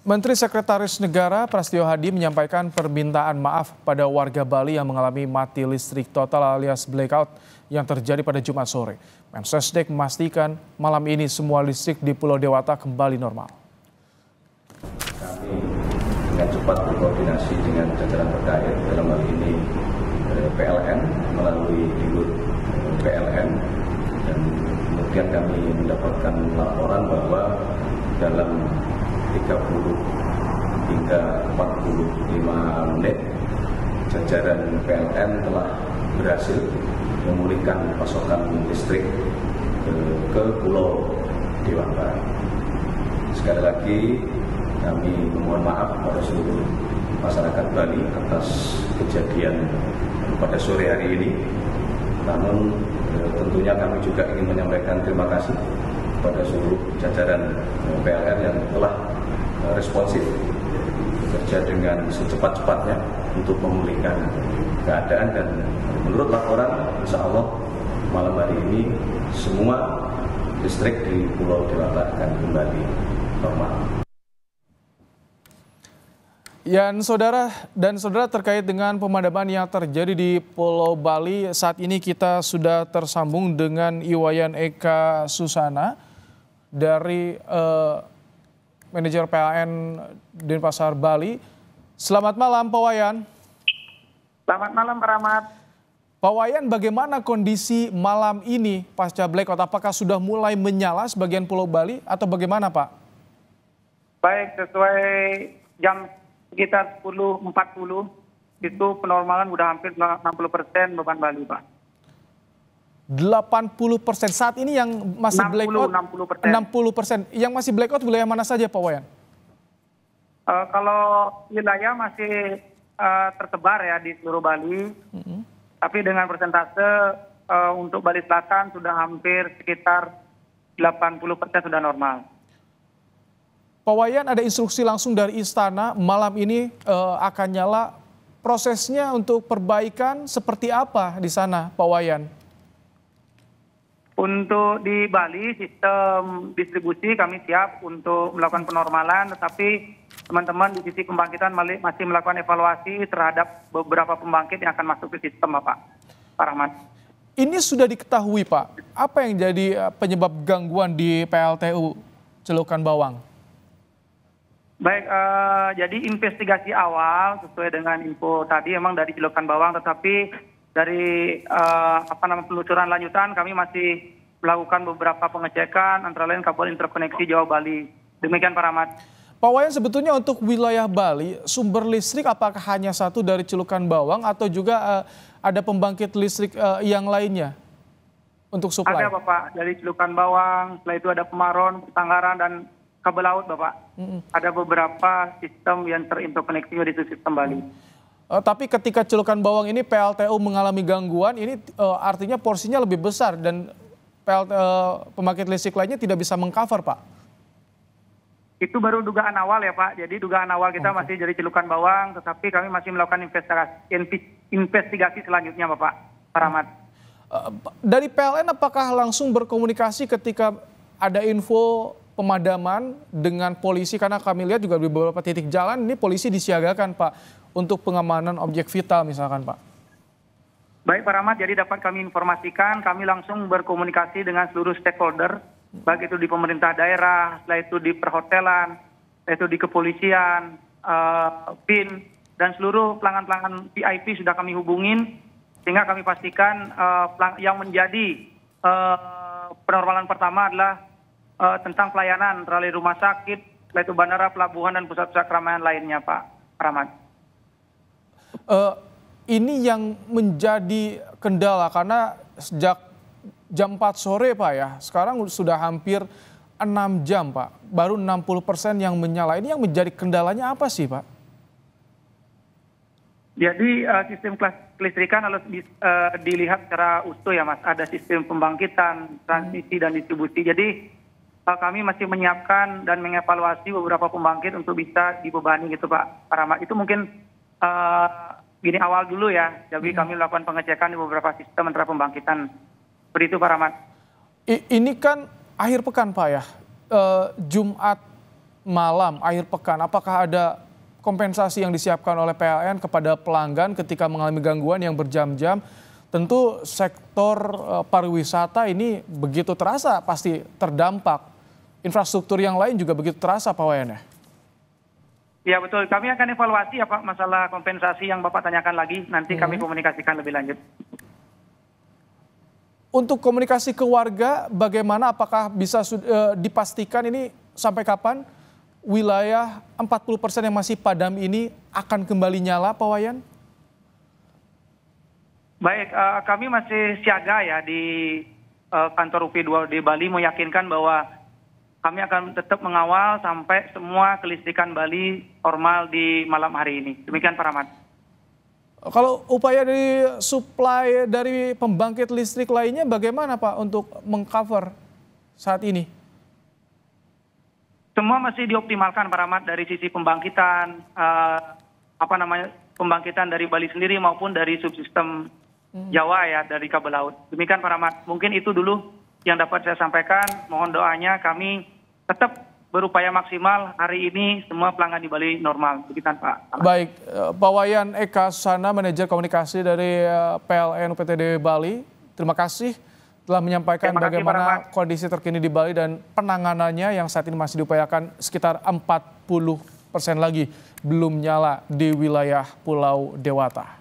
Menteri Sekretaris Negara Prasetyo Hadi menyampaikan permintaan maaf pada warga Bali yang mengalami mati listrik total alias blackout yang terjadi pada Jumat sore. Mensesnek memastikan malam ini semua listrik di Pulau Dewata kembali normal. Kami dengan cepat berkoordinasi dengan jajaran terkait dalam hal ini PLN melalui Dirut PLN, dan kemudian kami mendapatkan laporan bahwa dalam 30 hingga 45 menit jajaran PLN telah berhasil memulihkan pasokan listrik ke Pulau Dewata. Sekali lagi kami memohon maaf pada seluruh masyarakat Bali atas kejadian pada sore hari ini. Namun tentunya kami juga ingin menyampaikan terima kasih kepada seluruh jajaran PLN yang telah responsif bekerja dengan secepat-cepatnya untuk memulihkan keadaan, dan menurut laporan insya Allah malam hari ini semua listrik di Pulau Dewata akan kembali normal. Saudara terkait dengan pemadaman yang terjadi di Pulau Bali, saat ini kita sudah tersambung dengan Iwayan Eka Susana dari manajer PLN Denpasar Bali. Selamat malam Pak Wayan. Selamat malam Pak Rahmat. Pak Wayan, bagaimana kondisi malam ini pasca blackout? Apakah sudah mulai menyala sebagian Pulau Bali atau bagaimana Pak? Baik, sesuai jam sekitar 10.40 itu penormalan udah hampir 60% beban Bali Pak. 80%. Saat ini yang masih blackout 60%. Yang masih blackout wilayah mana saja Pak Wayan? Kalau wilayah masih tersebar ya di seluruh Bali. Tapi dengan persentase untuk Bali Selatan sudah hampir sekitar 80% sudah normal. Pak Wayan, ada instruksi langsung dari istana malam ini akan nyala. Prosesnya untuk perbaikan seperti apa di sana Pak Wayan? Untuk di Bali, sistem distribusi kami siap untuk melakukan penormalan, tetapi teman-teman di sisi pembangkitan masih melakukan evaluasi terhadap beberapa pembangkit yang akan masuk ke sistem, Pak Rahmat. Ini sudah diketahui, Pak, apa yang jadi penyebab gangguan di PLTU Celukan Bawang? Baik, jadi investigasi awal sesuai dengan info tadi memang dari Celukan Bawang, tetapi dari penelusuran lanjutan kami masih melakukan beberapa pengecekan antara lain kabel interkoneksi Jawa Bali. Demikian Pak Rahmat. Pak Wayan, sebetulnya untuk wilayah Bali sumber listrik apakah hanya satu dari Celukan Bawang atau juga ada pembangkit listrik yang lainnya untuk suplai? Ada Bapak, dari Celukan Bawang, setelah itu ada Pemaron, Tanggaran, dan kabel laut Bapak. Ada beberapa sistem yang terinterkoneksi di sistem Bali. Tapi ketika Celukan Bawang ini PLTU mengalami gangguan, ini artinya porsinya lebih besar dan pembangkit listrik lainnya tidak bisa mengcover, Pak. Itu baru dugaan awal ya Pak. Jadi dugaan awal kita masih dari Celukan Bawang, tetapi kami masih melakukan investigasi selanjutnya Bapak Rahmat. Dari PLN apakah langsung berkomunikasi ketika ada info pemadaman dengan polisi? Karena kami lihat juga di beberapa titik jalan ini polisi disiagakan Pak untuk pengamanan objek vital misalkan Pak. Baik Pak Rahmat, jadi dapat kami informasikan kami langsung berkomunikasi dengan seluruh stakeholder, baik itu di pemerintah daerah, setelah itu di perhotelan, setelah itu di kepolisian, BIN, dan seluruh pelanggan-pelanggan VIP sudah kami hubungin, sehingga kami pastikan yang menjadi penormalan pertama adalah tentang pelayanan melalui rumah sakit, setelah itu bandara, pelabuhan, dan pusat-pusat keramaian lainnya Pak Rahmat. Ini yang menjadi kendala karena sejak jam 4 sore Pak ya, sekarang sudah hampir 6 jam Pak, baru 60% yang menyala. Ini yang menjadi kendalanya apa sih Pak? Jadi sistem kelistrikan harus dilihat secara utuh ya Mas, ada sistem pembangkitan, transmisi, dan distribusi. Jadi kami masih menyiapkan dan mengevaluasi beberapa pembangkit untuk bisa dibebani gitu Pak Rahmat. Itu mungkin gini awal dulu ya, jadi kami melakukan pengecekan di beberapa sistem antara pembangkitan. Seperti itu Pak Rahmat. Ini kan akhir pekan Pak ya, Jumat malam, akhir pekan, apakah ada kompensasi yang disiapkan oleh PLN kepada pelanggan ketika mengalami gangguan yang berjam-jam? Tentu sektor pariwisata ini begitu terasa pasti terdampak. Infrastruktur yang lain juga begitu terasa, Pak Wayan ya? Ya betul, kami akan evaluasi ya Pak masalah kompensasi yang Bapak tanyakan lagi, nanti kami komunikasikan lebih lanjut. Untuk komunikasi ke warga, bagaimana, apakah bisa dipastikan ini sampai kapan wilayah 40% yang masih padam ini akan kembali nyala, Pak Wayan? Baik, kami masih siaga ya di kantor UPI 2 di Bali, meyakinkan bahwa kami akan tetap mengawal sampai semua kelistrikan Bali normal di malam hari ini. Demikian Pak Rahmat. Kalau upaya dari supply dari pembangkit listrik lainnya bagaimana Pak untuk mengcover saat ini? Semua masih dioptimalkan Pak Rahmat dari sisi pembangkitan, pembangkitan dari Bali sendiri maupun dari subsistem Jawa ya, dari kabel laut. Demikian Pak Rahmat. Mungkin itu dulu yang dapat saya sampaikan. Mohon doanya, kami tetap berupaya maksimal hari ini semua pelanggan di Bali normal. Begitu Pak. Baik, Pak Wayan Eka Susana, manajer komunikasi dari PLN UPTD Bali. Terima kasih telah menyampaikan bagaimana kondisi terkini di Bali dan penanganannya yang saat ini masih diupayakan sekitar 40% lagi belum nyala di wilayah Pulau Dewata.